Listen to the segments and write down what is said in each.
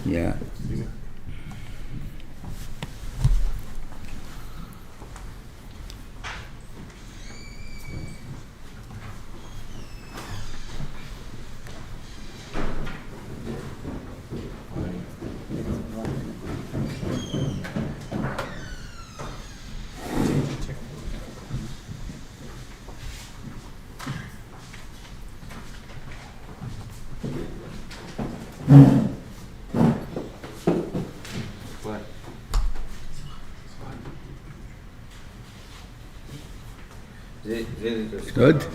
Yeah. Good?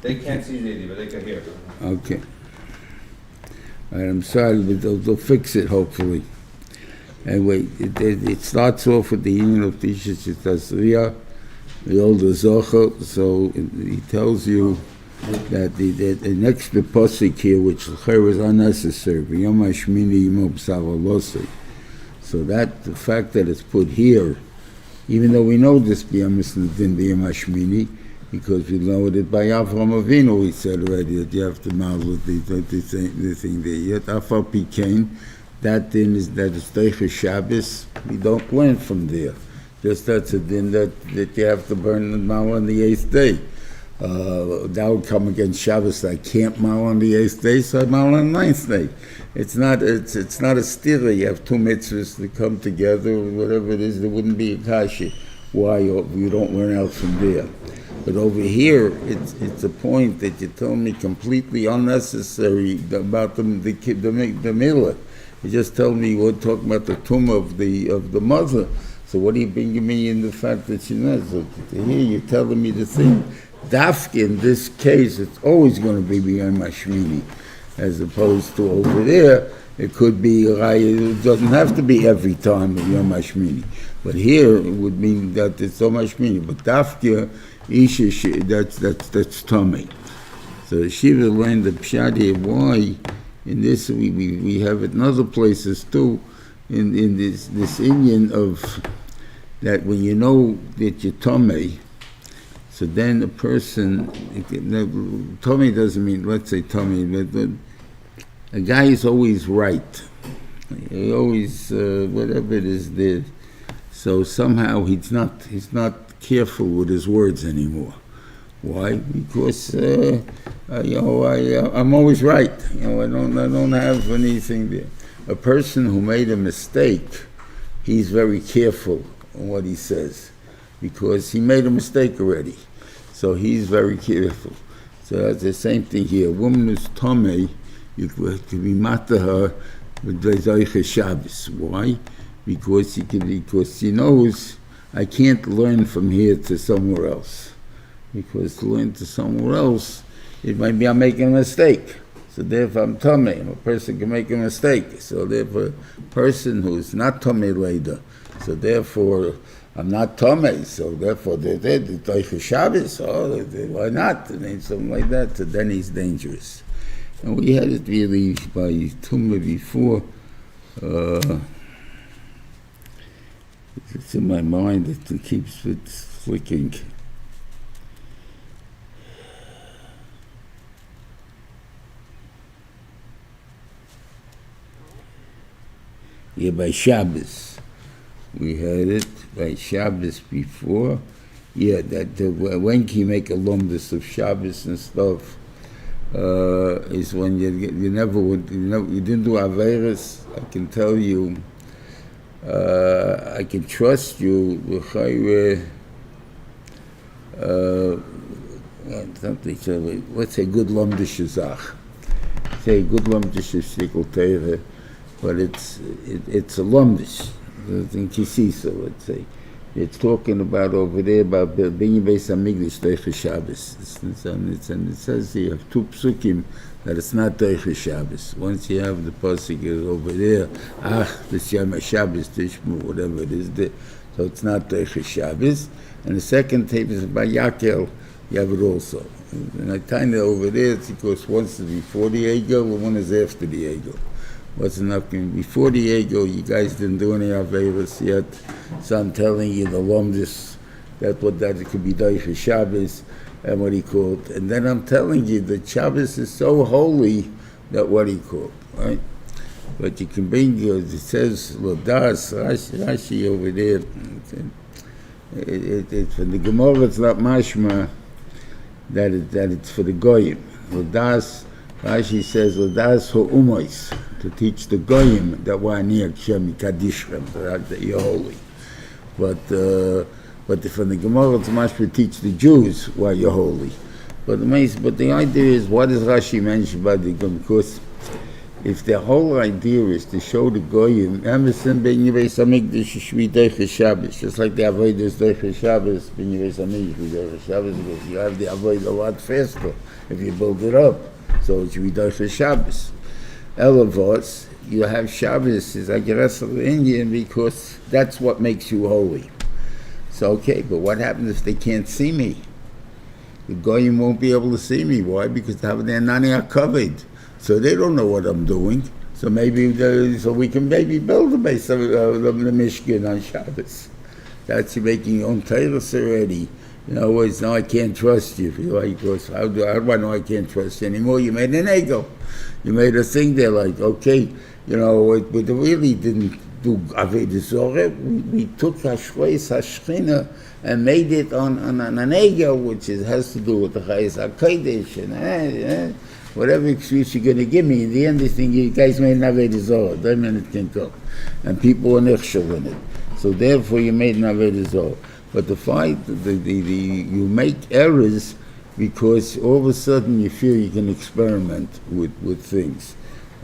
They can't see it, but they can hear. Okay. All right, I'm sorry, but they'll fix it, hopefully. Anyway, it starts off with the union of Tishas Tazriah, the old lezchut. So he tells you that the next pasuk here, which is unnecessary, so that the fact that it's put here, even though we know this biyamis din b'yom hashmini, because we know it by Avram Avinu, we said already that you have to marvel the thing there. Yet afal pikein, that din is that it's Teiches Shabbos. We don't learn from there. Just that's a din that you have to burn the mal on the 8th day. That would come against Shabbos. I can't mal on the 8th day, so I mal on the 9th day. It's not a stira. You have two mitzvahs that come together, or whatever it is. There wouldn't be a kasha. Why you don't learn out from there? But over here, it's a point that you told me completely unnecessary about the milah. You just told me you were talking about the tumor of the mother. So what are you bringing me in the fact that she knows? So here you're telling me the thing. Dafka in this case, it's always going to be b'yom hashmini, as opposed to over there. It could be, it doesn't have to be every time b'yom hashmini. But here it would mean that it's so hashmini. But dafka, isha, that's tummy. So Shiva learned the pshat here. Why? In this we have it in other places too. In this Indian of that when you know that you're tummy, so then a person, tummy doesn't mean, let's say tummy, but a guy is always right. He always, whatever it is there. So somehow he's not careful with his words anymore. Why? Because, I'm always right. I don't have anything there. A person who made a mistake, he's very careful on what he says because he made a mistake already. So he's very careful. So that's the same thing here. A woman who's tomei, you could be mata her with Teiches Shabbos. Why? Because she knows I can't learn from here to somewhere else. Because to learn to somewhere else, it might be I'm making a mistake. So therefore I'm tummy. A person can make a mistake. So therefore a person who is not tummy later, so therefore I'm not tummy. So therefore the Teiches Shabbos, why not? And something like that. So then he's dangerous. And we had it really by Tumah before. It's in my mind, it keeps flicking. Yeah, by Shabbos. We had it by Shabbos before. Yeah, that when can you make a lumdus of Shabbos and stuff? Is when you never would, you didn't do Averis. I can tell you, I can trust you. Let's say good lumdus shazach. Say good lumdus shikol teire. But it's a lumdish, in Kisisa, let's say. It's talking about over there about being Beis Hamikdash Teiches Shabbos. And it says you have two psukim that it's not Teiches Shabbos. Once you have the pasuk over there, the Shema Shabbos Tishmu, whatever it is there. So it's not Teiches Shabbos. And the second tape is by Yakel, you have it also. And I kind of over there, it's because once is before the Egel, and one is after the Egel. What's enough? Before the ego, you guys didn't do any Averis yet. So I'm telling you the Lomdis, that it could be Teiches Shabbos, and what he called. And then I'm telling you that Shabbos is so holy that what he called, right? But you can bring, it says, Lodas, Rashi over there, it's from the Gemara, it's not mashma that it's for the goyim. Lodas, Rashi says, Lodas ho'umois, to teach the goyim that why near Shem Kadishrem, that you're holy. But from the Gemara, it's mashma to teach the Jews why you're holy. But the idea is, what does Rashi mention about the goyim? Because if the whole idea is to show the goyim, Emerson ben Yivei Samikdash Shvi Deiches Shabbos, just like the Avodah Deiches Shabbos, ben Yivei Samikdash Shvi Deiches Shabbos, because you have the Avodah a lot faster if you build it up. So it's Shvi Deiches Shabbos. Elavos, you have Shabbos is like the rest of the Indian because that's what makes you holy. So okay, but what happens if they can't see me? The goyim won't be able to see me. Why? Because their nani are covered. So they don't know what I'm doing. So so we can maybe build a base of the Mishkan on Shabbos. That's you making your own titles already. You know, it's now I can't trust you. How do I know I can't trust you anymore? You made an ego. You made a thing there like, okay, you know, but really didn't do Avodah Zorah. We took Hashreis Hashchina and made it on an ego, which has to do with the Chayes HaKodesh and whatever excuse you're going to give me. In the end, they think you guys made an Avodah Zorah. Then it can go. And people were nechshel in it. So therefore you made an Avodah Zorah. But the fight, you make errors because all of a sudden you feel you can experiment with things.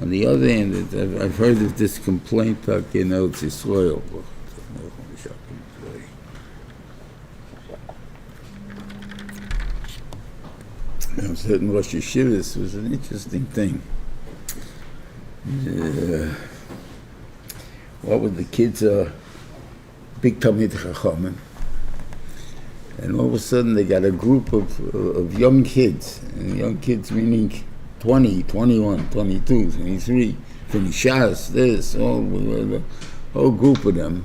On the other hand, I've heard of this complaint, in Eretz Yisrael. Certain Rosh Yeshivas was an interesting thing. What were the kids big Talmid Chachamim, and all of a sudden they got a group of young kids, and young kids meaning 20, 21, 22, 23, Finishas, this, a whole group of them,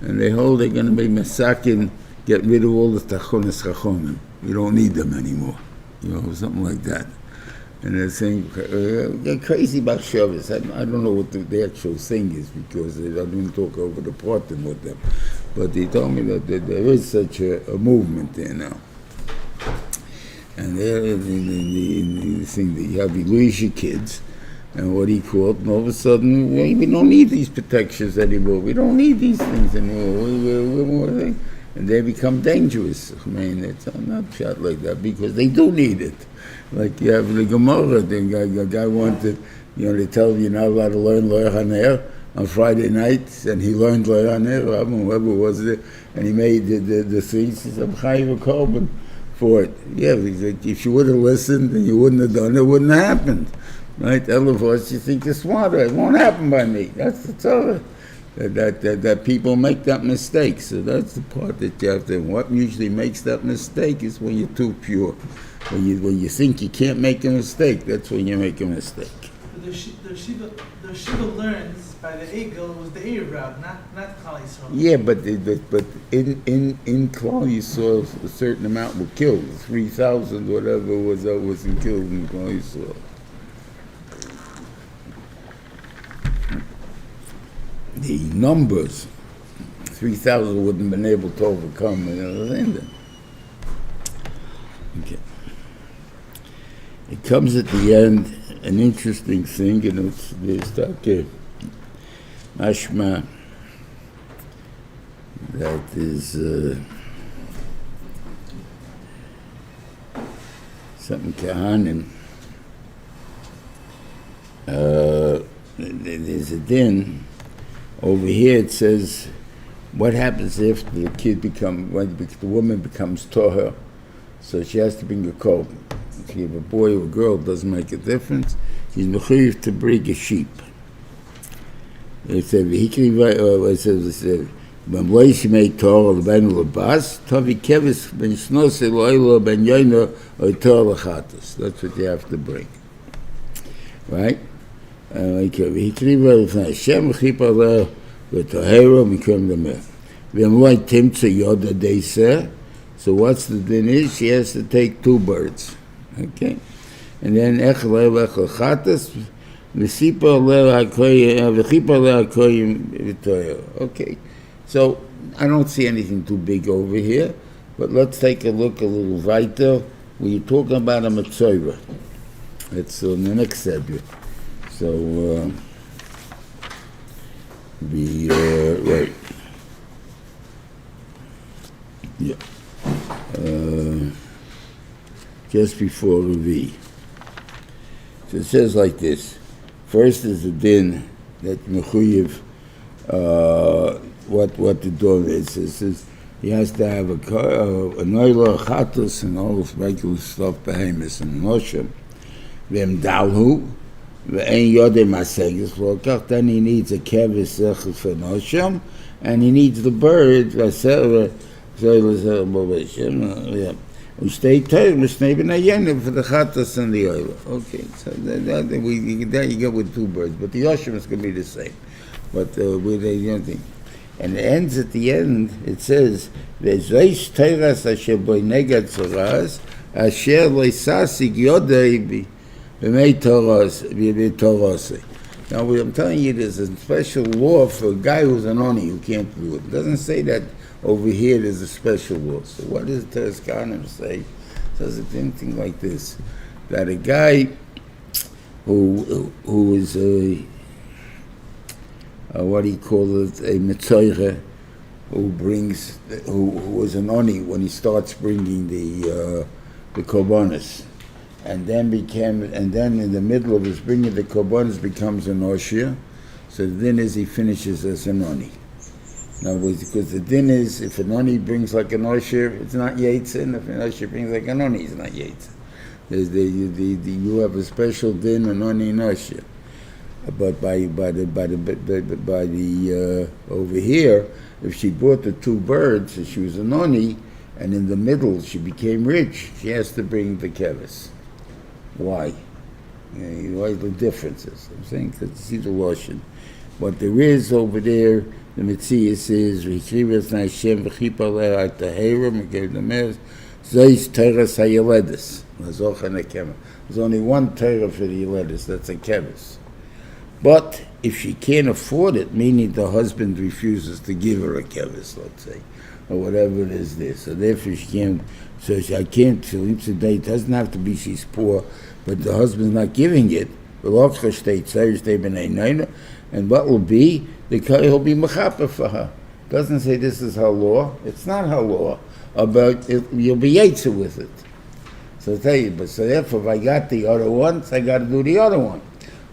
and they're going to be masakin, get rid of all the Tachonis Chachamim. We don't need them anymore. You know, something like that. And they're saying, they're crazy about Shabbos. I don't know what the actual thing is because I didn't talk over the parting with them. But they told me that there is such a movement there now. And they're in the thing that you have Iluishi kids, and what he called, and all of a sudden, we don't need these protections anymore. We don't need these things anymore. We're more, and they become dangerous. I mean, it's not shot like that because they do need it. Like you have the Gemara, the guy wanted, they tell you you're not allowed to learn Lo Haner on Friday nights, and he learned Lo Haner, whoever was it, and he made the things, he said, Chayim Korban for it. Yeah, if you would have listened and you wouldn't have done it, it wouldn't have happened. Right? Elavos, you think you're smarter, it won't happen by me. That's the Torah. That people make that mistake. So that's the part that you have to. What usually makes that mistake is when you're too pure. When you think you can't make a mistake, that's when you make a mistake. The Shiva learns by the Eagle was the Arab, not Klal Yisrael. Yeah, but in Klal Yisrael, a certain amount were killed. 3,000, whatever wasn't killed in Klal Yisrael. The numbers, 3,000 wouldn't have been able to overcome another thing. Okay. It comes at the end, an interesting thing, and it's okay. Mashma, that is something Kahanim. There's a din. Over here it says, what happens if the when the woman becomes toher? So she has to bring a korban. If you have a boy or a girl, it doesn't make a difference. She's mechuyev to bring a sheep. It says, when Loish made Torah ben Labas, Tovi Kevis ben Shnose Loilo ben Yoino or Torah Lachatos. That's what you have to bring. Right? So what's the din is? She has to take 2 birds. Okay? And then Okay, so I don't see anything too big over here, but let's take a look a little weiter. We're talking about a Metzorah. It's on the next subject. So, right. Yeah. Just before the V. So it says like this. First is the din that mechuyev, what the door is. It says he has to have a noila, chatos, and all of regular stuff, behemoths and noshim. V'em dalhu, v'ein yodei masegis v'okach. Then he needs a kevis zechus for noshim, and he needs the bird, v'aseh, Stay tight, Mishnah ben Ayenim for the Chatas and the oil. Okay, so there you go with two birds, but the Yoshim is going to be the same. But with a young thing. And it ends at the end, it says, Ve'zoish teiras asher boi negad tzoras, asher loisasig yodei b'mei torosei. Now, I'm telling you, there's a special law for a guy who's an oni who can't do it. It doesn't say that over here there's a special law. So what does Teres Kahanim say? It says anything like this, that a guy who is a what do you call it, a Metzorah, who was an oni when he starts bringing the korbanos, and then in the middle of his bringing the korbanos becomes an oshia. So the din is he finishes as an oni. Now, because the din is, if an oni brings like an osher, it's not yaitzin. If an osher brings like an oni, it's not yaitzin. You have a special din, an oni and osher. But by the over here, if she brought the two birds, if she was an oni, and in the middle she became rich, she has to bring the kevis. Why? Why the differences? I'm saying because see the lotion. What there is over there. The Metzias says, "V'chivas Hashem v'chipa le'at taherim v'gave the mers zeis teres hayeledes." There's only one terah for the yeledes. That's a kevis. But if she can't afford it, meaning the husband refuses to give her a kevis, let's say, or whatever it is there, so therefore she can't. So I can't. It doesn't have to be she's poor, but the husband's not giving it. And what will be? The Kohen will be mechaper for her. Doesn't say this is her law. It's not her law. But you'll be yetzer with it. So I tell you, but so therefore if I got the other one, so I got to do the other one.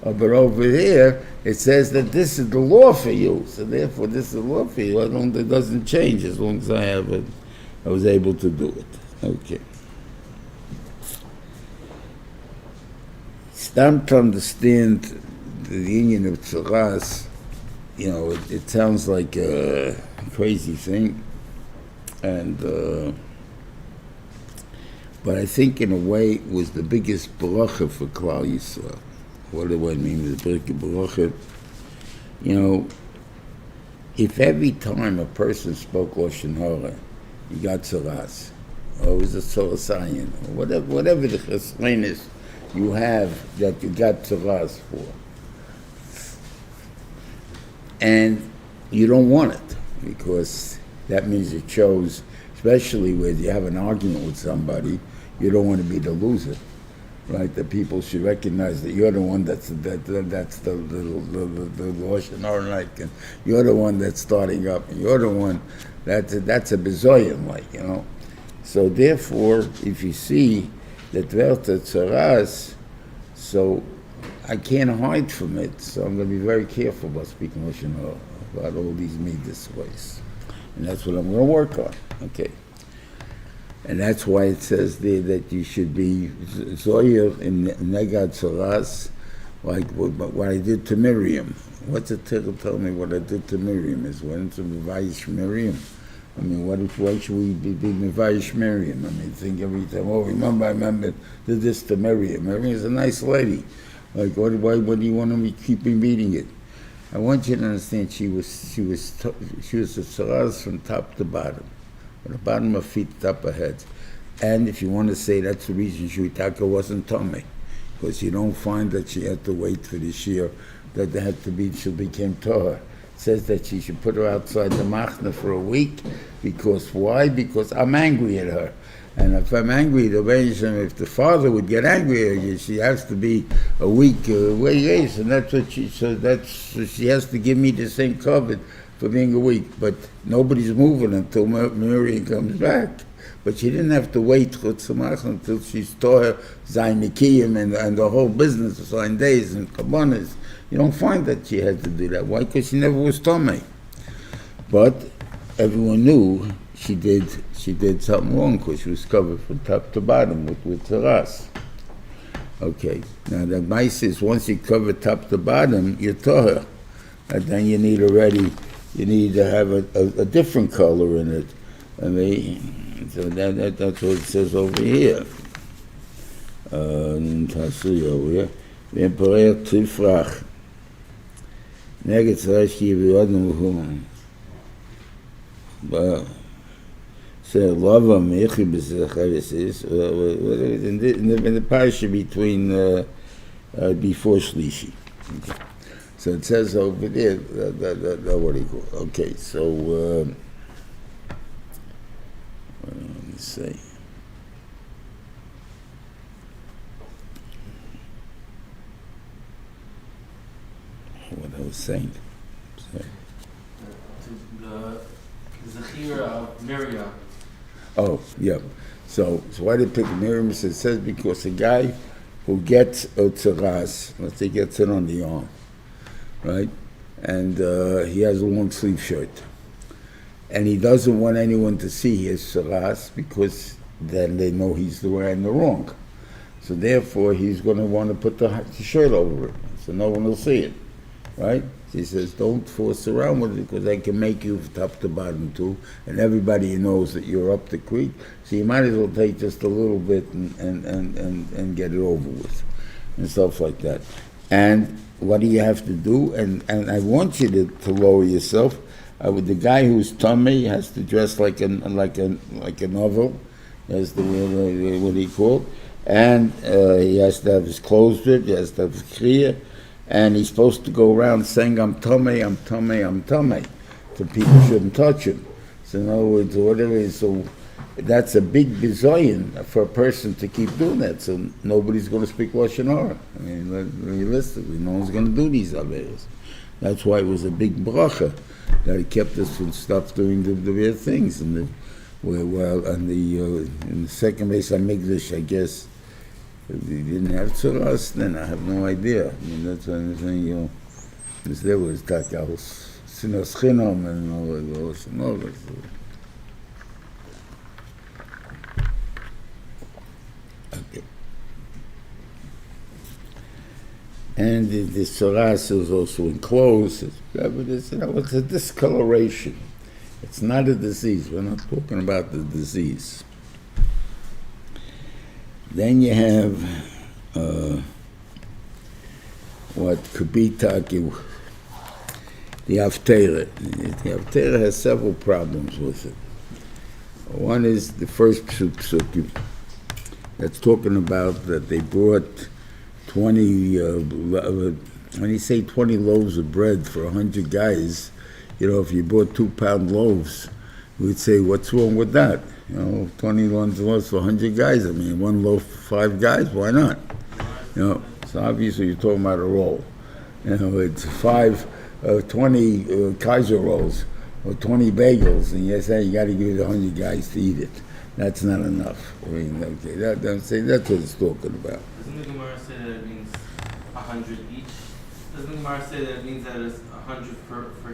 But over here, it says that this is the law for you. So therefore this is the law for you. It doesn't change as long as I have it. I was able to do it. Okay. Stam to understand the union of tzaras, it sounds like a crazy thing, and but I think in a way it was the biggest bracha for Klal Yisrael. What do I mean with the biggest bracha? If every time a person spoke Lashon Hara, he got tzaras, or it was a tzorasayin, or whatever the cheslenis you have that you got tzaras for. And you don't want it, because that means it shows, especially when you have an argument with somebody, you don't want to be the loser, right? The people should recognize that you're the one that's the Lashon Hara, and you're the one that's starting up, and you're the one that's a bezoyim, So therefore, if you see that Verta Tzaras, so I can't hide from it, so I'm going to be very careful about speaking Lashon Hara, about all these midas ways. And that's what I'm going to work on, okay? And that's why it says there that you should be Zoyer in Negad Tzaras, like what I did to Miriam. What's the title tell me what I did to Miriam is? Why didn't you Mevayish Miriam? I mean, why should we be Mevayish Miriam? I mean, think every time, I remember did this to Miriam. Miriam is a nice lady. Like, why do you want to keep repeating it? I want you to understand she was a tzaras from top to bottom. From the bottom of her feet, top of her head. And if you want to say that's the reason Shuitaka wasn't Tomei. because you don't find that she had to wait for the shiur, that there had to be, she became Torah. It says that she should put her outside the machna for a week, because why? Because I'm angry at her. And if I'm angry, if the father would get angry at you, she has to be a week away, and that's what she, so she has to give me the same covet for being a week. But nobody's moving until Miriam comes back. But she didn't have to wait until she's Torah, Zainikim, and the whole business of 9 days and Kabbanas. You don't find that she had to do that. Why? Because she never was Tomei. But everyone knew she did something wrong, because she was covered from top to bottom with Taras. Okay, now the mice is, once you cover top to bottom, you're Torah. And then you need to have a different color in it. I mean, so that's what it says over here. In Tazriah-Metzorah, V'emperor Tifrach, Neged Tzarashki V'yodnu V'hum. So Lava Mechi B'Zecharis in the Parsha between before Shlishi. Okay. So it says over there that what he called. Okay, so let me see. What I was saying. So. The Shiur of Miriam. Oh, yeah. So why did they pick Miriam? It says because a guy who gets a tzaras, let's say gets it on the arm, right? And he has a long sleeve shirt. And he doesn't want anyone to see his tzaras, because then they know he's wearing the wrong. So therefore he's going to want to put the shirt over it, so no one will see it, right? He says, don't force around with it, because they can make you top to bottom too, and everybody knows that you're up the creek, so you might as well take just a little bit and get it over with, and stuff like that. And what do you have to do? And I want you to lower yourself. With the guy who's tummy has to dress like a novel, as the what he called, and he has to have his clothes ripped, he has to have his kriya. And he's supposed to go around saying, I'm tummy, I'm tummy, I'm tummy. So people shouldn't touch him. So in other words, whatever it is, so that's a big bizoyan for a person to keep doing that. So nobody's going to speak Lashon Hara. I mean, realistically, no one's going to do these averos. That's why it was a big bracha that it kept us from doing the weird things. And in the second base on Mikdash, I guess, if they didn't have tzaras, then I have no idea. I mean, that's what I'm saying, because there was takos, sinas chinam, and all this and all this. Okay. And the tzaras is also enclosed. It's a discoloration. It's not a disease. We're not talking about the disease. Then you have what could be the Haftarah. The Haftarah has several problems with it. One is the first psukim that's talking about that they brought 20, when you say 20 loaves of bread for 100 guys, if you bought 2-pound loaves, we'd say, what's wrong with that? 20 loaves for 100 guys. I mean, one loaf for 5 guys, why not? So obviously you're talking about a roll. It's 20 Kaiser rolls or 20 bagels, and you're saying you got to give it 100 guys to eat it. That's not enough. I mean, okay, that's what it's talking about. Doesn't the Gemara say that it means 100 each? Doesn't the Gemara say that it means that it's 100 for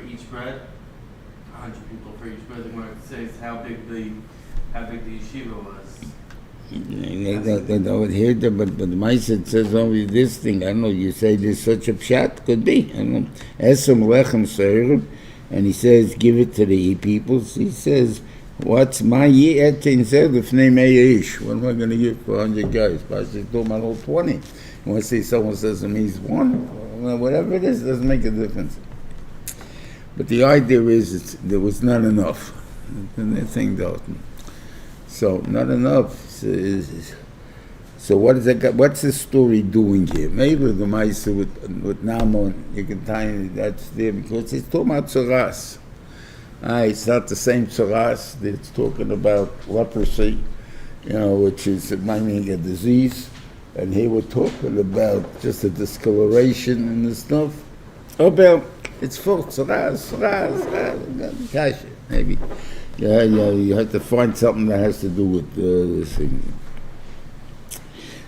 each bread? 100 people for each bread. The Gemara says how big the yeshiva was. But the Ma'aseh says only this thing. I don't know. You say there's such a pshat, could be. I don't know. Esem lechem seirem, and he says give it to the people. He says, what's my etin said if name ish? What am I going to give for 100 guys? But I said, talking about all 20. And when I say someone says to me he's one, whatever it is, doesn't make a difference. But the idea is there was not enough. The thing, though. So not enough. So what is that? What's the story doing here? Maybe the Maisa with Naaman, you can tell me that's there because it's talking about tzoras. It's not the same tzoras. It's talking about leprosy, which is meaning a disease. And here we're talking about just a discoloration and the stuff. About it's full tzoras, kasha, maybe. Yeah, you have to find something that has to do with this thing.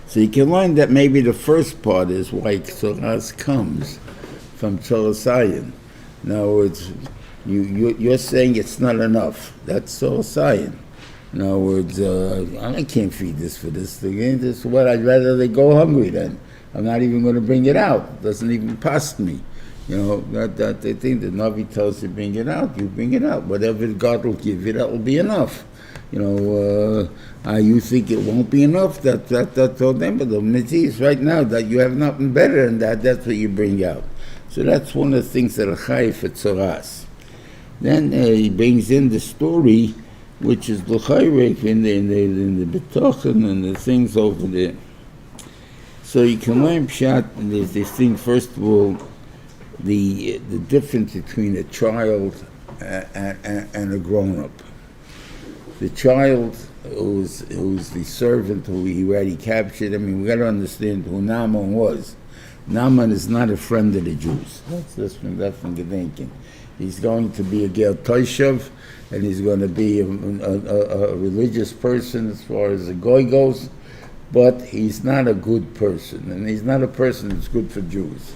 So you can learn that maybe the first part is why tzoras comes from tzorasayin. In other words, you're saying it's not enough. That's tzorasayin. In other words, I can't feed this for this thing. This is what I'd rather they go hungry then. I'm not even going to bring it out. It doesn't even pass me. That they think the Navi tells you bring it out, you bring it out. Whatever God will give you, that will be enough. You think it won't be enough, that's all them, but the mitzvah right now that you have nothing better than that, that's what you bring out. So that's one of the things that are chai for tzoras. Then he brings in the story, which is the chayrik in the betochen and the things over there. So you can learn pshat, there's this thing, first of all, the difference between a child and a grown-up. The child who's the servant who he already captured, we got to understand who Naaman was. Naaman is not a friend of the Jews. That's from Gedenken. He's going to be a Ger Toshav, and he's going to be a religious person as far as the goy goes, but he's not a good person, and he's not a person that's good for Jews.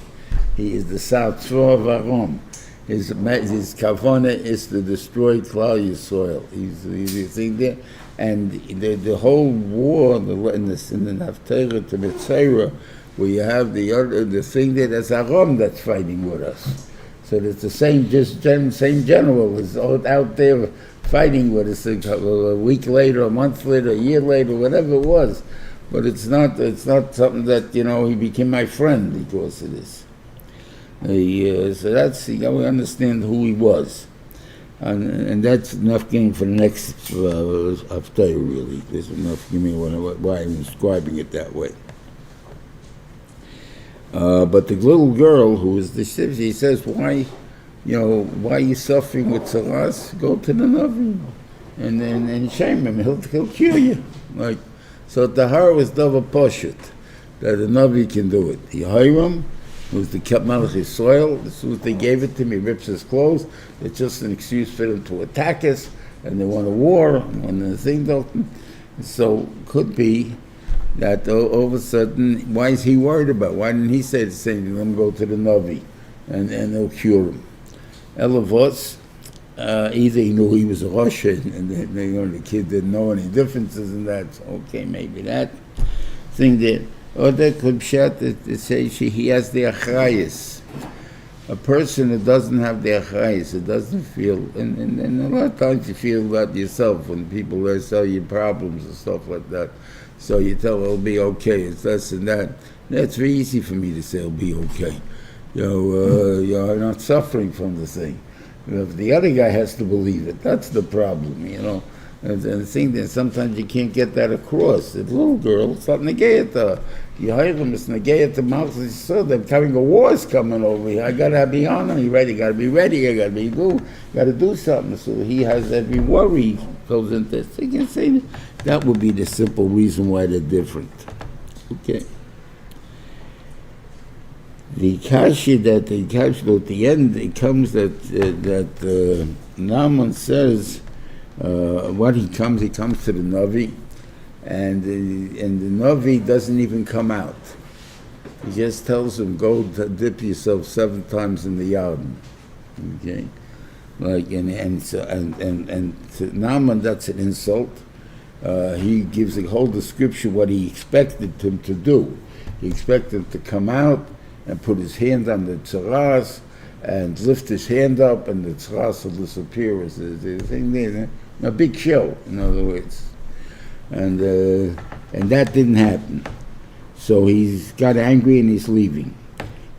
He is the Satzvah of Aram. His kavana is to destroy Klal Yisrael. He's thing there, and the whole war in the Haftarah to Metzorah, where you have the thing there, that's Aram that's fighting with us. So it's the same general is out there fighting with us a week later, a month later, a year later, whatever it was. But it's not something that he became my friend because of this. So that's we understand who he was, and that's enough game for the next Haftarah. Really, there's enough. Give me why I'm describing it that way. But the little girl who is the Shivji, he says, why are you suffering with tzaras? Go to the Navi, and shame him. He'll cure you. So the Har was Dava Poshut, that the Navi can do it. He Hiram, who's the Melech Yisrael, as soon as they gave it to him, he rips his clothes. It's just an excuse for them to attack us, and they want a war, and the thing don't. So could be that all of a sudden, why is he worried about? Why didn't he say the same thing? Let him go to the Navi, and they'll cure him. Elavos, either he knew he was a Rosh, and the kid didn't know any differences in that. So, okay, maybe that thing there. Or that could pshat it says he has the achrayus. A person that doesn't have the achrayus, it doesn't feel, and a lot of times you feel that yourself when people tell you problems and stuff like that. So you tell it'll be okay, it's this and that. That's very easy for me to say it'll be okay. You're not suffering from the thing. If the other guy has to believe it, that's the problem, And the thing that sometimes you can't get that across. The little girl, it's not negayat. You hire them, it's negayat the mouth. So they're coming, a war is coming over here. I gotta be on him. You ready? Gotta be ready. I gotta do something. So he has every worry goes into this. So you can say that would be the simple reason why they're different. Okay. The kashi at the end, it comes that Naaman says. He comes to the Navi, and the Navi doesn't even come out. He just tells him, go dip yourself 7 times in the Yarden. Okay? And to Naaman, that's an insult. He gives the whole description what he expected him to do. He expected him to come out and put his hand on the tzaras and lift his hand up, and the tzaras will disappear. As the thing there. A big show, in other words, and that didn't happen. So he's got angry and he's leaving.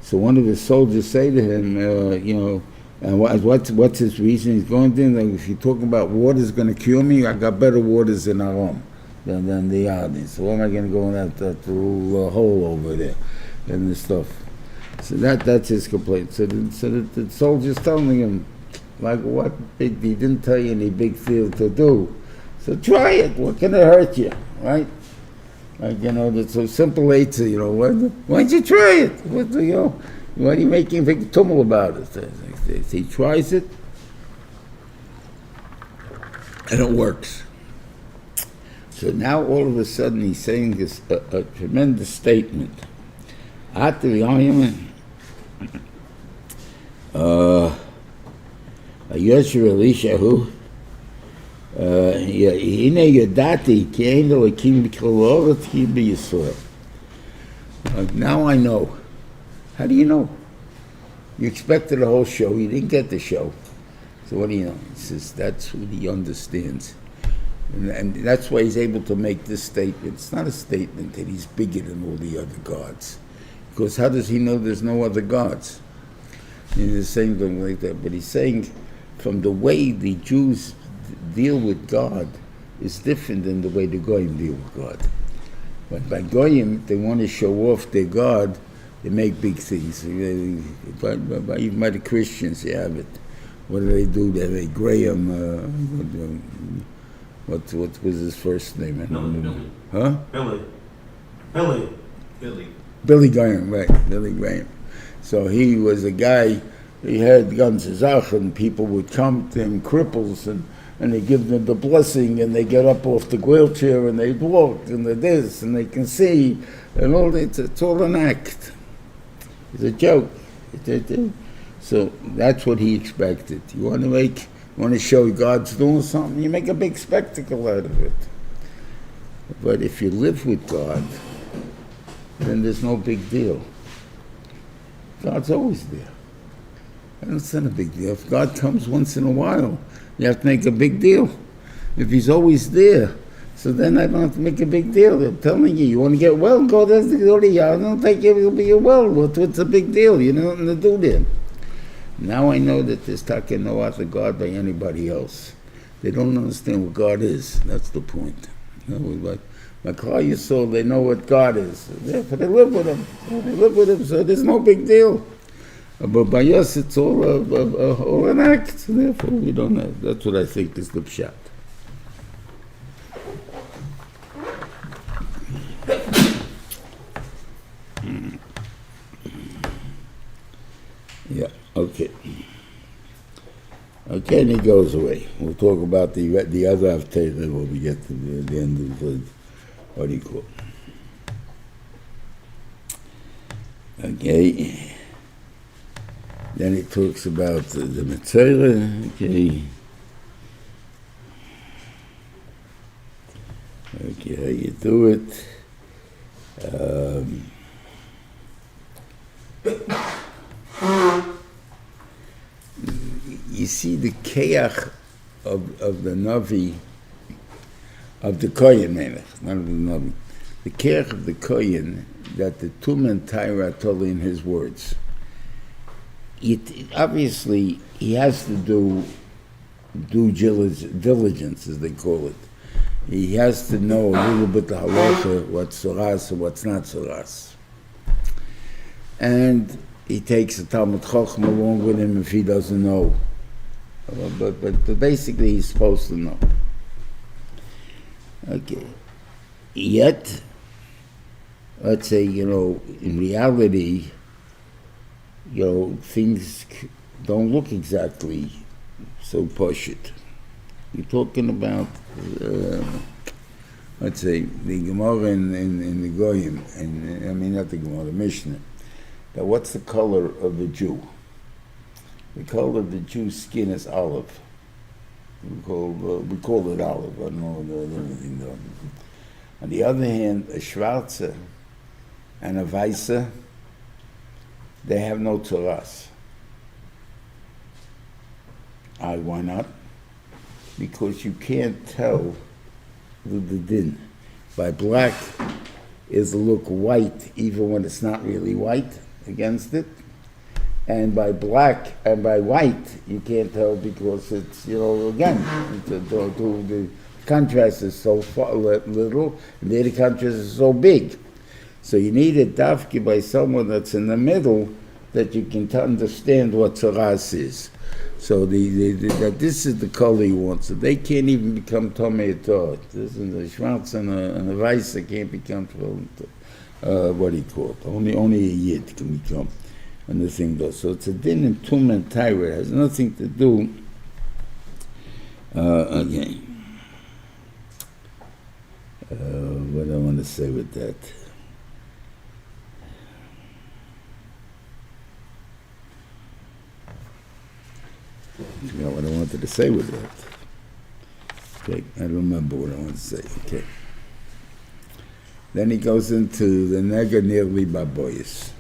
So one of his soldiers say to him, and what's his reason? He's going there. Like, if you're talking about water's going to cure me, I got better waters in Aram. than the audience. So why am I going to go in that little hole over there and the stuff? So that's his complaint. So the soldier's telling him, like, what big, he didn't tell you any big deal to do. So try it. What can it hurt you, right? Like, that's so simple answer, why don't you try it? Why are you making a big tumult about it? He tries it, and it works. So now all of a sudden he's saying this a tremendous statement. After the argument, Yosher Elishahu, הנה ידעתי כי אין אלוקים בכל הארץ כי בישראל. Now I know. How do you know? You expected a whole show, you didn't get the show. So what do you know? He says that's what he understands. And that's why he's able to make this statement. It's not a statement that he's bigger than all the other gods. Because how does he know there's no other gods? He's saying something like that. But he's saying from the way the Jews deal with God is different than the way the Goyim deal with God. But by Goyim, they want to show off their God, they make big things. Even by the Christians, you have it. What do? They Graham, what was his first name? Billy. Huh? Billy. Billy Graham, right, Billy Graham. So he was a guy, he had guns and people would come to him, cripples, and they give them the blessing, and they get up off the wheelchair, and they walk, and they this, and they can see, and all that. It's all an act. It's a joke. So that's what he expected. You want to show God's doing something, you make a big spectacle out of it. But if you live with God, then there's no big deal. God's always there. And it's not a big deal. If God comes once in a while, you have to make a big deal. If he's always there, so then I don't have to make a big deal. I'm telling you want to get well, God has to go to you. I don't think you'll be well. What's a big deal? You know nothing to do there. Now I know that there's talking no other God by anybody else. They don't understand what God is. That's the point. My Klal Yisrael, they know what God is. Therefore, they live with him. So there's no big deal. But by us, it's all an act. Therefore, we don't know. That's what I think is the pshat. Yeah. Okay. Okay, and he goes away. We'll talk about the other Haftarah when we get to the end of the what do you call it? Okay. Then he talks about the Metzorah. Okay. Okay, how you do it. You see the keach of the Navi, of the Kohen, not of the Navi. The keach of the Kohen, that the two men Torah told in his words. Obviously, he has to do due diligence, as they call it. He has to know a little bit the halacha, what's soras and what's not soras. And he takes a Talmud Chacham along with him if he doesn't know. But basically he's supposed to know. Okay. Yet, let's say, in reality, things don't look exactly so pashut. You're talking about, let's say, the Gemara in the Goyim, not the Gemara, the Mishnah. Now, what's the color of the Jew? The color of the Jew's skin is olive. We call it olive. I don't know anything though. On the other hand, a Schwarze and a Weiße, they have no tzoras. Why not? Because you can't tell the din. By black, it'll look white even when it's not really white against it. And by black and by white, you can't tell because it's, again, contrast is so little, and there the contrast is so big. So you need a dafki by someone that's in the middle that you can understand what tzaras is. So that this is the color you want. So they can't even become tomei at all. This is a schwarz and a weiß that can't become what do you call it? Only a yid can become. And the thing goes. So it's a din in tum and tyra. It has nothing to do. Again. What I want to say with that. I forgot what I wanted to say with that. Okay, I don't remember what I want to say. Okay. Then he goes into the nega nearly baboyis.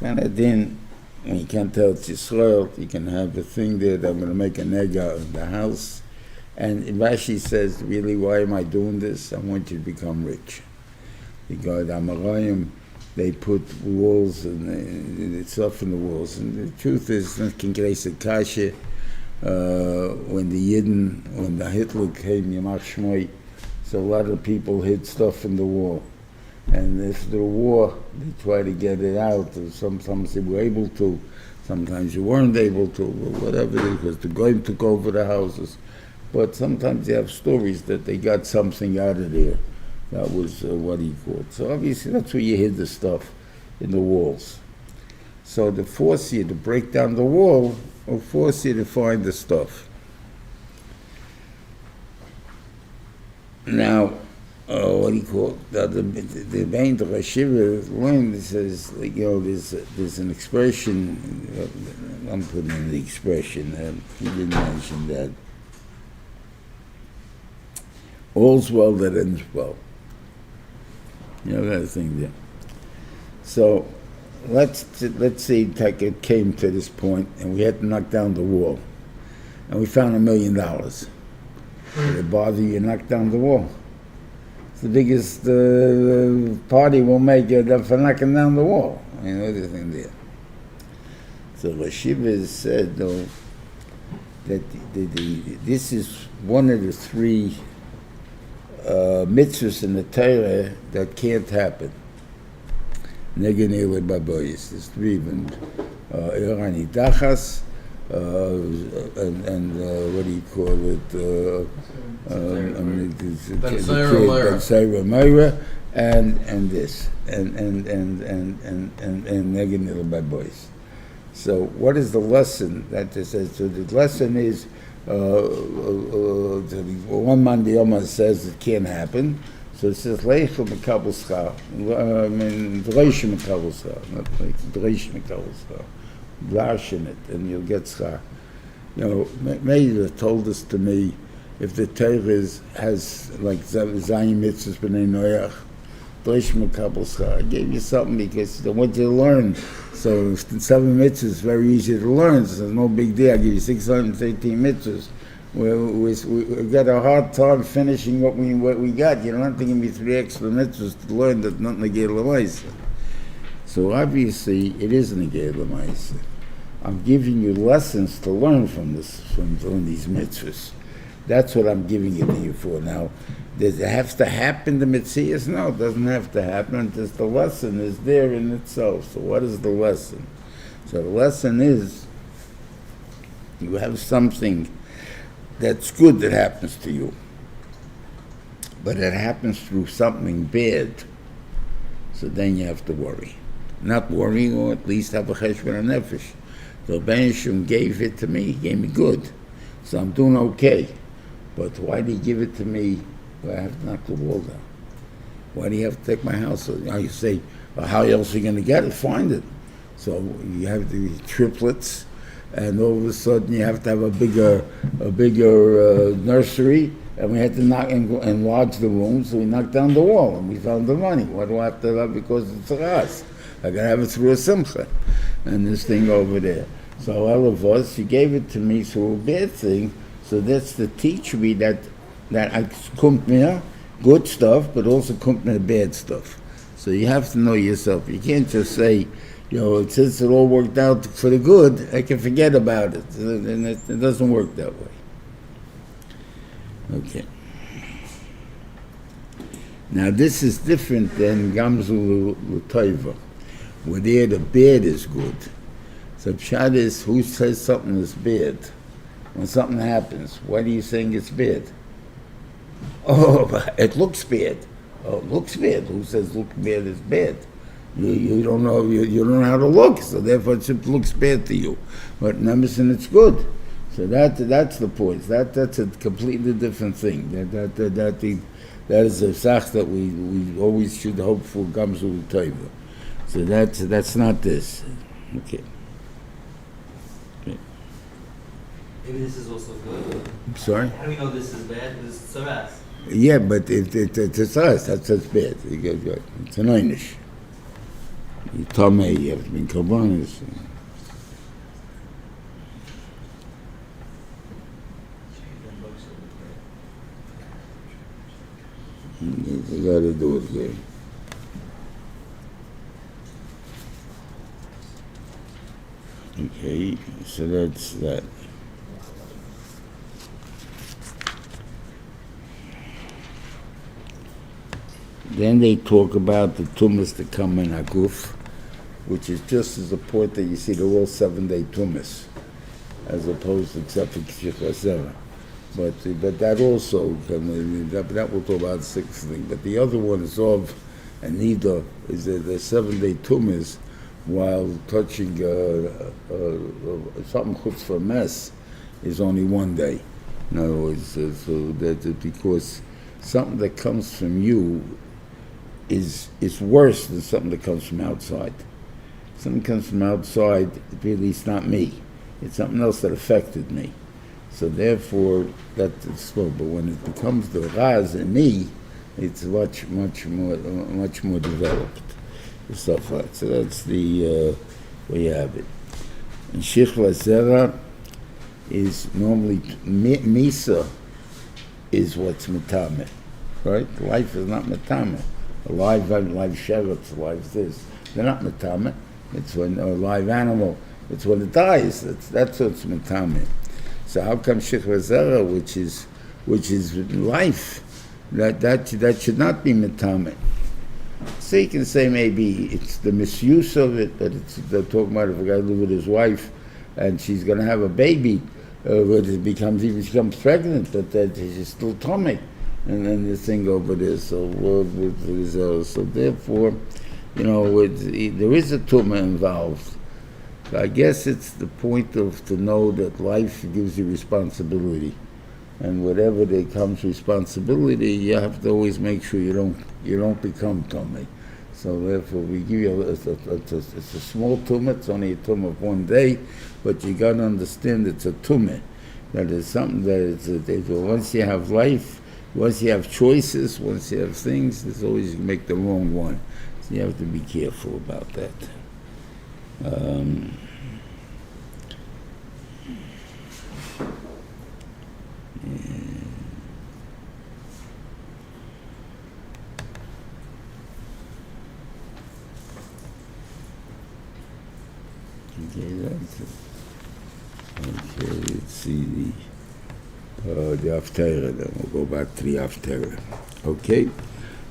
And then, when you can't tell it's Yisrael, you can have the thing there that I'm going to make a nega in the house. And Rashi says, really, why am I doing this? I want you to become rich. Because Amarayim, they put walls and stuff in the walls. And the truth is, when the Yidden, when the Hitler came, Yamach Shmoi, so a lot of people hid stuff in the wall. And after the war, they try to get it out. Sometimes they were able to, sometimes you weren't able to, or whatever it is, because the Goyim took over the houses. But sometimes they have stories that they got something out of there. That was what he called. So obviously that's where you hid the stuff, in the walls. So to force you to break down the wall, or force you to find the stuff. Now, what do you call it? The main Rashiva learned, says, there's an expression, I'm putting in the expression, he didn't mention that. All's well that ends well. That thing there. So, let's say it came to this point, and we had to knock down the wall, and we found $1 million. Would it bother you to knock down the wall? It's the biggest party we'll make for knocking down the wall. The thing there. So Rashiva said, though, that this is one of the three mitzvahs in the Torah that can't happen. Negenele baboyis. There's three of them. Aehran idachas, and what do you call it? Tazriah-Metzorah, and this, and negenele baboyis. So what is the lesson that this says? So the lesson is, one man the Yoma says it can't happen. So it says, Leichel mekabel schar. Dreish mekabel schar. Not like Dreish mekabel schar. Lash in it, and you'll get schar. Meir told this to me, if the Torah has like Zayin mitzvahs b'nei Noach, Dreish mekabel schar. I gave you something because I want you to learn. So 7 mitzvahs is very easy to learn, so there's no big deal. I give you 613 mitzvahs. We got a hard time finishing what we got. You don't have to give me 3 extra mitzvahs to learn that not negay l'maisa. So obviously it is negay l'maisa. I'm giving you lessons to learn from these mitzvahs. That's what I'm giving it to you for. Now, does it have to happen, the mitzvahs? No, it doesn't have to happen. Just the lesson is there in itself. So what is the lesson? So the lesson is, you have something that's good that happens to you, but it happens through something bad. So then you have to worry. Not worry, or at least have a cheshbon nefesh. So Ben Shum gave it to me, he gave me good. So I'm doing okay. But why did he give it to me where I have to knock the wall down? Why do you have to take my house? You say, well, how else are you going to get it? Find it. So you have the triplets, and all of a sudden you have to have a bigger nursery, and we had to enlarge the room, so we knocked down the wall, and we found the money. What do I have to have? Because it's a ras. I got to have it through a simcha, and this thing over there. So all of us, he gave it to me through a bad thing, so that's to teach me that I kommt mir good stuff, but also kommt mir bad stuff. So you have to know yourself. You can't just say, since it all worked out for the good, I can forget about it. And it doesn't work that way. Okay. Now this is different than Gamzu L'Toiva, where there the bad is good. So Pshat is, who says something is bad? When something happens, why are you saying it's bad? Oh, but it looks bad. Oh, it looks bad. Who says look bad is bad? You don't know you don't know how to look, so therefore it looks bad to you. But Nemesis, it's good. So that's the point. That's a completely different thing. That is a sach that we always should hope for Gamzu Taiva. So that's not this. Okay. Maybe this is also good. I'm sorry? How do we know this is bad? This is tzaras. Yeah, but it's us. That's bad. It's an einish. You tamei, you have to be karbanis. You got to do it there. Okay, so that's that. Then they talk about the tumas that come in Aguf, which is just as a point that you see they're all 7-day tumas, as opposed to except for Kshich. But that also, that we'll talk about the sixth thing. But the other one is of and Nida is the 7-day tumas, while touching something chutz for mess is only 1 day. In other words, so that because something that comes from you is worse than something that comes from outside. Something comes from outside, really it's not me. It's something else that affected me. So therefore, that's slow. But when it becomes the raz in me, it's much more developed. Stuff like that. So that's the way you have it. And Shichla Zera is normally Misa is what's Metame, right? Life is not Metame. A live sheretz, live this. They're not Metame. It's when a live animal. It's when it dies. That's what's Metame. So how come Shichla Zera, which is life, that should not be Metame? So you can say maybe it's the misuse of it, but they're talking about if a guy lives with his wife and she's going to have a baby, but it becomes pregnant, but that she's still tummy, and then the thing over there. So therefore, there is a tumah involved. So I guess it's the point to know that life gives you responsibility, and whatever there comes responsibility, you have to always make sure you don't become tummy. So therefore, we give you it's a small tumah. It's only a tumah of 1 day, but you got to understand it's a tumah. That is something that once you have life, once you have choices, once you have things, there's always you make the wrong one. So you have to be careful about that. Okay, that's it. Okay, let's see the Haftarah. Then we'll go back to the Haftarah. Okay,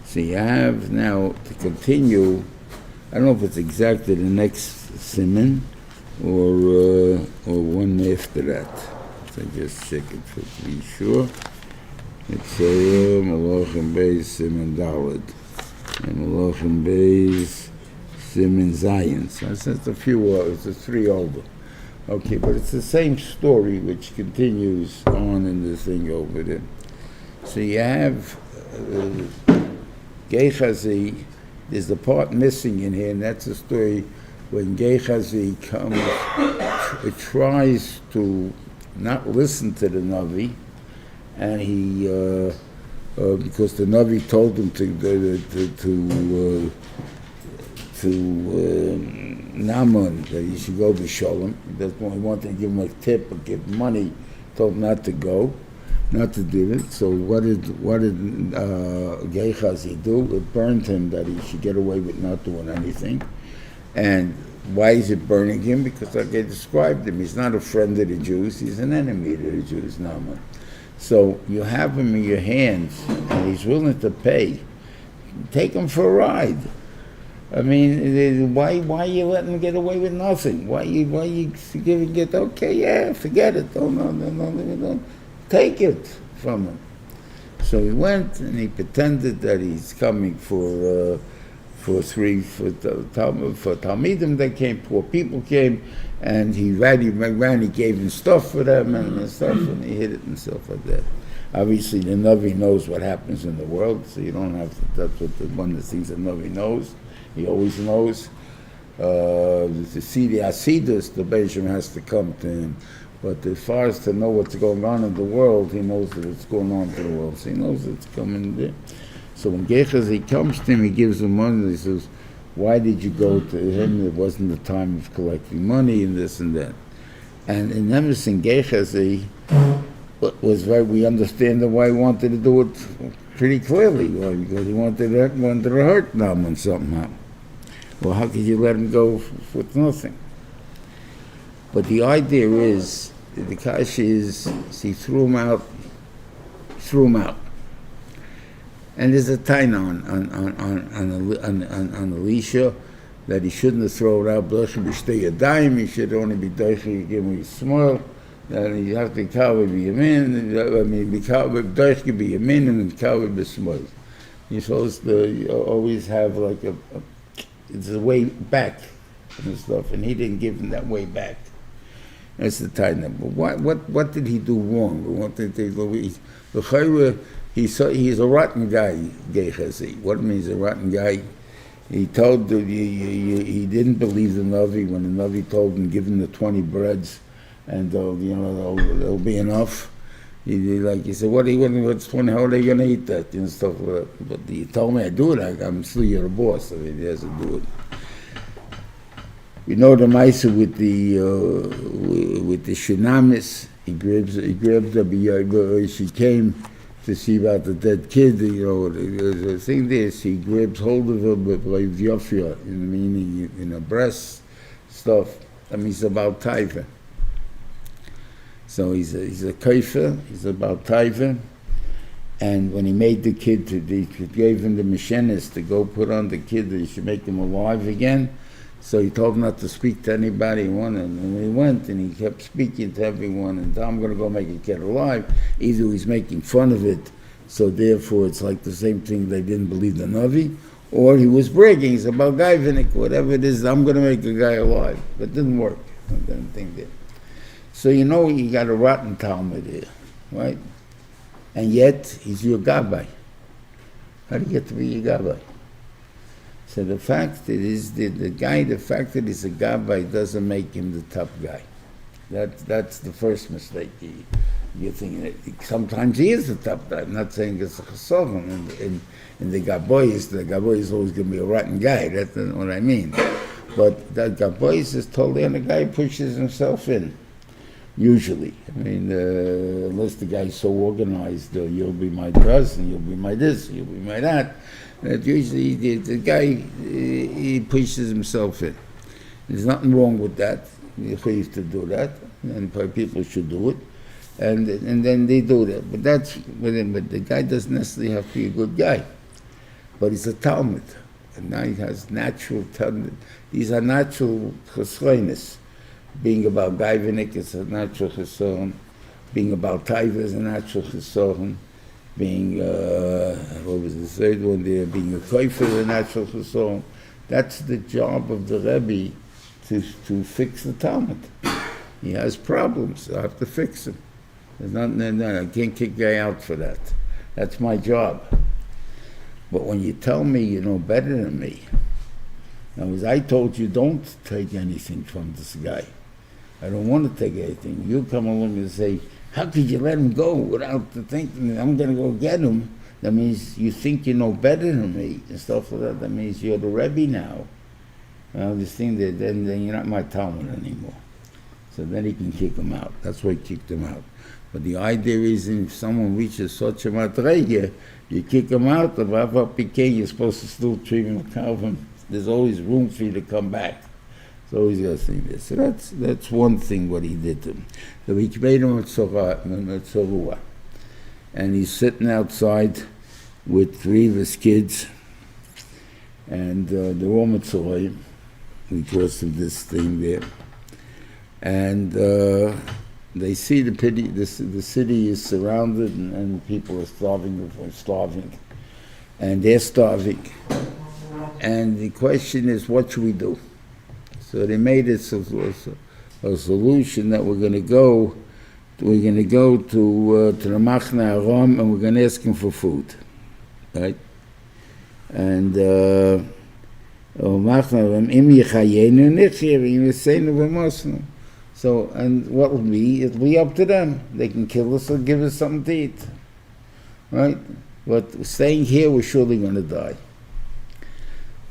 so you have now to continue. I don't know if it's exactly the next siman or one after that. So just check it to be sure. It's Malachim Beis Siman Daled and Malachim Beis Siman Zayin. So it's a few. It's a 3 over. Okay, but it's the same story which continues on in the thing over there. So you have Gehazi. There's the part missing in here, and that's the story when Gehazi comes. It tries to not listen to the Navi, and he because the Navi told him to Naaman that he should go to Shalom. He wanted to give him a tip or give money. Told him not to go, not to do it. So what did Gehazi do? It burned him that he should get away with not doing anything. And why is it burning him? Because like I described him, he's not a friend of the Jews. He's an enemy to the Jews, Naaman. So you have him in your hands, and he's willing to pay. Take him for a ride. I mean, why you letting him get away with nothing? Why you giving it? Okay, yeah, forget it. Don't. Take it from him. So he went and he pretended that he's coming for Talmidim. They came, poor people came, and he ran, he gave him stuff for them and stuff, and he hid it and stuff like that. Obviously, the Navi knows what happens in the world, so you don't have to, that's what one of the things the Navi knows. He always knows. To see the Asidus, the Beisham has to come to him. But as far as to know what's going on in the world, he knows that it's going on to the world. So he knows it's coming there. So when Gehazi comes to him, he gives him money. He says, why did you go to him? It wasn't the time of collecting money and this and that. And in Emerson, Gehazi was very, we understand why he wanted to do it pretty clearly. Why? Because he wanted to hurt Naaman somehow. Well, how could you let him go with nothing? But the idea is, the kasha is, he threw him out. And there's a taina on Elisha that he shouldn't have thrown it out. He should only be doichi, give me a smile. That you have to cover be yamin. I mean, doichi be yamin and cover be smile. You're supposed to always have like it's a way back and stuff, and he didn't give him that way back. That's the taina. But what did he do wrong? What did they do? He's a rotten guy, Gehazi. What means a rotten guy? He told he didn't believe the Navi when the Navi told him, give him the 20 breads, and there'll be enough. He said, what's 20? How are they going to eat that? And stuff like that. But he told me I do it. I'm still your boss. I mean, he has to do it. We know the Maisa with the Shunamis. He grabbed her. She came to see about the dead kid. The thing is, he grabs hold of her with like Yofia, meaning in her breast stuff. That means about taiva. So he's a kaifa. He's about taiva. And when he made the kid, he gave him the mishenis to go put on the kid that he should make him alive again. So he told him not to speak to anybody. And he went and he kept speaking to everyone. And I'm going to go make a kid alive. Either he's making fun of it, so therefore it's like the same thing, they didn't believe the Navi, or he was bragging. He's about Gaivinik, whatever it is, I'm going to make a guy alive. But it didn't work. I didn't think that. So you got a rotten Talmud here, right? And yet he's your Gabbai. How do you get to be your Gabbai? So the fact that the fact that he's a Gabbai doesn't make him the top guy. That's the first mistake. You think that sometimes he is the top guy. I'm not saying it's a chasovim. In the Gabbai is always going to be a rotten guy. That's not what I mean. But that Gabbai is totally, and the guy pushes himself in. Usually, I mean, unless the guy's so organized, you'll be my cousin, you'll be my this, you'll be my that. That usually the guy, he pushes himself in. There's nothing wrong with that. You have to do that, and people should do it, and then they do that. But the guy doesn't necessarily have to be a good guy, but he's a Talmud, and now he has natural Talmud. These are natural chesronis. Being about Gaivinik is a natural cheson. Being about Taiva is a natural cheson. Being, what was the third one there? Being a koifer is a natural cheson. That's the job of the Rebbe, to fix the Talmud. He has problems, I have to fix him. There's nothing, I can't kick a guy out for that. That's my job. But when you tell me you know better than me, now as I told you, don't take anything from this guy. I don't want to take anything. You come along and say, how could you let him go without thinking I'm going to go get him? That means you think you know better than me and stuff like that. That means you're the Rebbe now. Well, this thing that then you're not my Talmud anymore. So then he can kick him out. That's why he kicked him out. But the idea is, if someone reaches such a madrege, you kick him out. The Rav Piquet, you're supposed to still treat him with Calvin. There's always room for you to come back. So he's got to think this. So that's one thing what he did to him. So he made him a Metzorah. and he's sitting outside with three of his kids, and they're all Mitzrayim because of this thing there. And they see the city is surrounded, and people are starving, and they're starving. And the question is, what should we do? So they made it a solution that we're going to go to the Machne Aram, and we're going to ask him for food, right? And so, and what will be? It'll be up to them. They can kill us or give us something to eat, right? But staying here, we're surely going to die.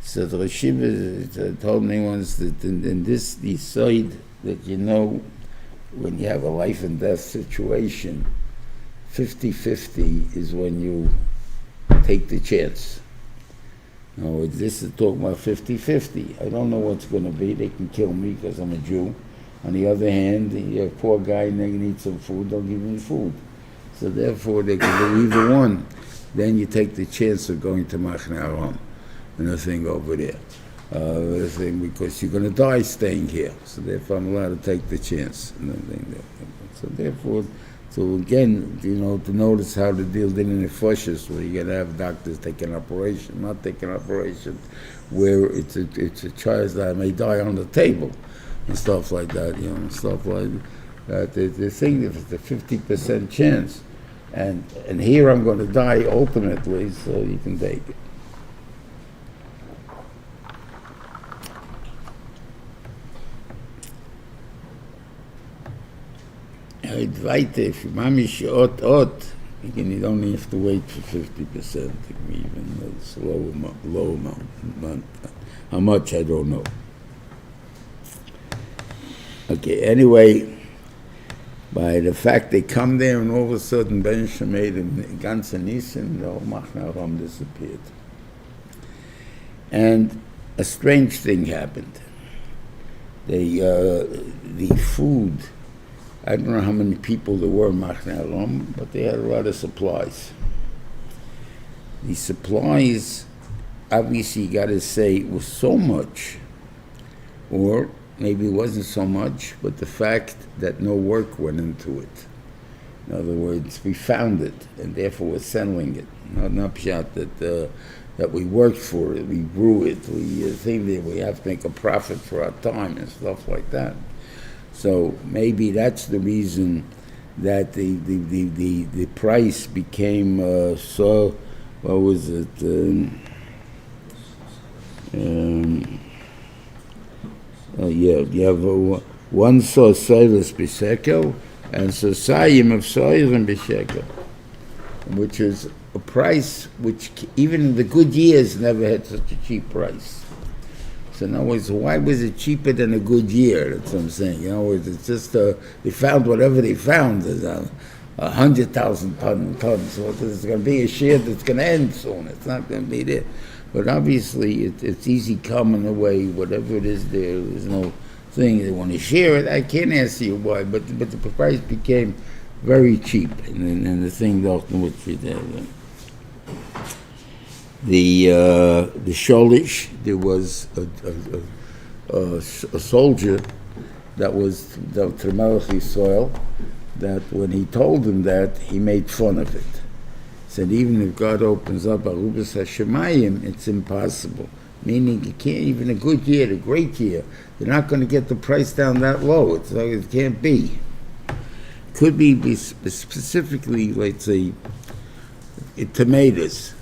So the Rashiva told me once that in this decide that, you know, when you have a life and death situation, 50-50 is when you take the chance. No, this is talking about 50-50. I don't know what's going to be. They can kill me because I'm a Jew. On the other hand, you're a poor guy and they need some food, they'll give me food. So therefore, they can do either one. Then you take the chance of going to Machne Aram and the thing over there. The thing, because you're going to die staying here. So therefore, I'm allowed to take the chance. So therefore, so again, you know, to notice how to deal in the Parshas, where you're going to have doctors take an operation, not take an operation, where it's a child that may die on the table, and stuff like that, you know, stuff like that. The thing is, it's a 50% chance, and here I'm going to die ultimately, so you can take it. If mamish you don't have to wait for 50%, even a low amount. How much, I don't know. Okay, anyway, by the fact they come there and all of a sudden Ben Shemay and ganze Nissen, the whole Machne Aram disappeared. And a strange thing happened. The food, I don't know how many people there were in Machne Aram, but they had a lot of supplies. The supplies, obviously you got to say, was so much, or maybe it wasn't so much, but the fact that no work went into it. In other words, we found it, and therefore we're selling it. Not pshat that we worked for it, we grew it, we think that we have to make a profit for our time and stuff like that. So maybe that's the reason that the price became so. What was it? You have one saw soilus b'shekel and sosayim of soilim b'shekel, which is a price which even in the good years never had such a cheap price. So in other words, why was it cheaper than a good year? That's what I'm saying. In other words, it's just they found whatever they found. There's 100,000 tons. So there's going to be a share that's going to end soon. It's not going to be there. But obviously, it's easy coming away. Whatever it is, there's no thing. They want to share it. I can't answer you why, but the price became very cheap, and the thing which we did. The Sholish, there was a soldier that was to the Melech Yisrael, that when he told him that, he made fun of it. Said even if God opens up Arubas HaShemayim, it's impossible. Meaning you can't, even a good year, a great year, you're not going to get the price down that low. It can't be. Could be specifically, let's say, tomatoes.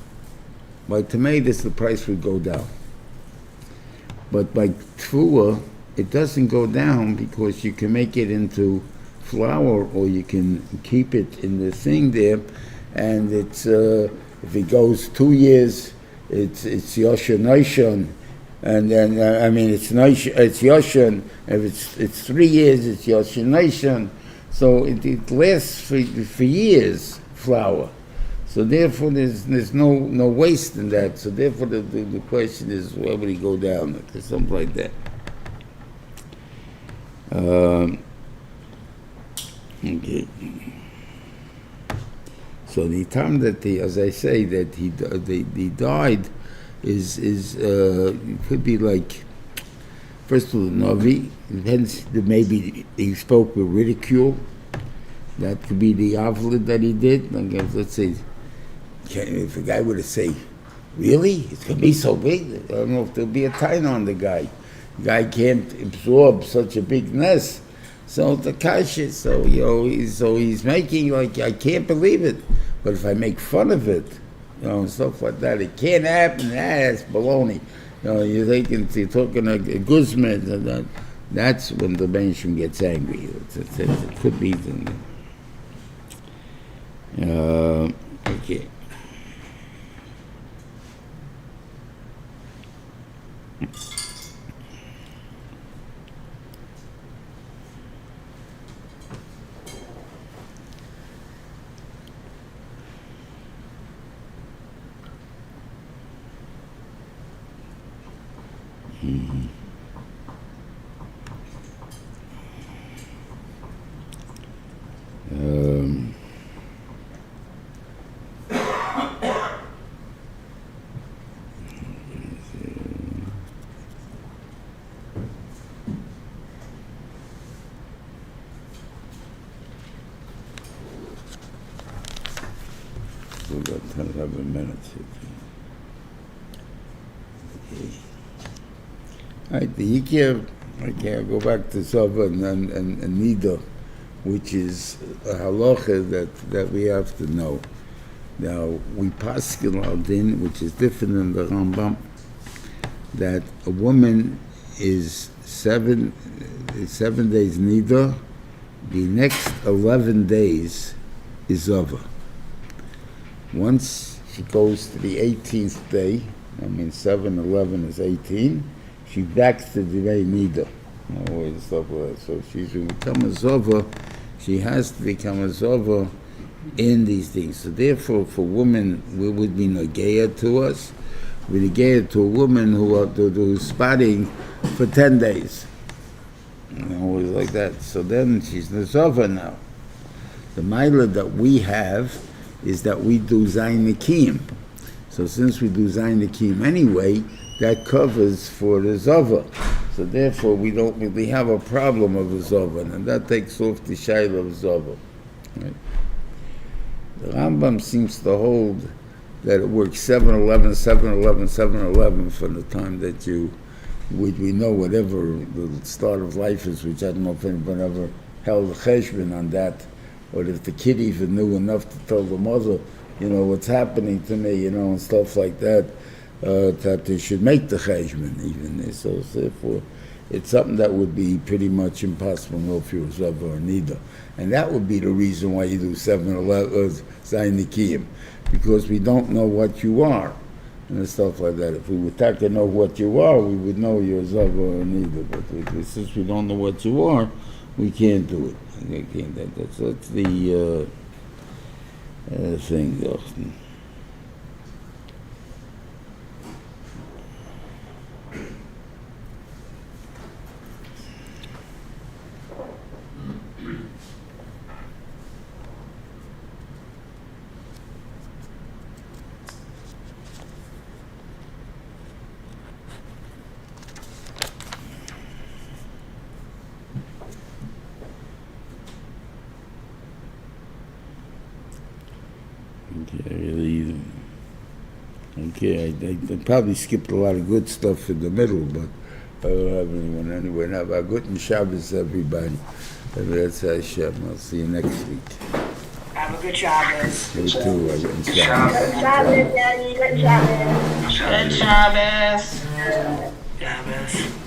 By tomatoes, the price would go down. But by tefua, it doesn't go down because you can make it into flour, or you can keep it in the thing there, and it's if it goes 2 years, it's Yosher Noishon, and then it's Yosher. If it's 3 years, it's Yosher Noishon. So it lasts for years, flour. So therefore, there's no waste in that. So therefore, the question is, where would he go down? Or something like that. Okay. So the time that as I say, that he died is it could be like, first of all, Navi, hence maybe he spoke with ridicule. That could be the avla that he did. Like, let's say, if a guy were to say, really? It's going to be so big? I don't know if there'll be a time on the guy. The guy can't absorb such a big nest. So the kasha, he's making like, I can't believe it. But if I make fun of it, and stuff like that, it can't happen. That's baloney. You're talking a guzman, and that's when the Benishim gets angry. It could be. Okay. We've got 10, 11 minutes. Okay. All right, the Yikir, okay, I'll go back to Zava and Nida, which is a halacha that we have to know. Now, we paskin al din, which is different than the Rambam, that a woman is 7 days Nida, the next 11 days is Zava. Once she goes to the 18th day, 7, 11 is 18, she backs to the day Nida. So she's to become a Zova, she has to become a Zova in these things. So therefore, for women, we would be Nageya to us. We're Nageya to a woman who's spotting for 10 days. Always like that. So then she's Zova now. The Maila that we have is that we do Zayin Nikim. So since we do Zayin Nikim anyway, that covers for the Zova. So therefore we don't really have a problem of a Zova, and that takes off the Shaila of Zova. Right? The Rambam seems to hold that it works 7-11, 7-11, 7-11 from the time that we know whatever the start of life is, which I don't know if anyone ever held a cheshbon on that, or if the kid even knew enough to tell the mother, what's happening to me, and stuff like that, that they should make the cheshbon even. So therefore, it's something that would be pretty much impossible if you were Zava or Nida. And that would be the reason why you do 7-11 Zayin Nikim, because we don't know what you are, and stuff like that. If we would take to know what you are, we would know you're Zava or Nida. But since we don't know what you are, we can't do it. That's the thing. I probably skipped a lot of good stuff in the middle, but I don't have anyone anywhere. Have a good Shabbos, everybody. That's Hashem. I'll see you next week. Have a good Shabbos. You too. Good Shabbos, Daddy. Good Shabbos. Good Shabbos. Shabbos.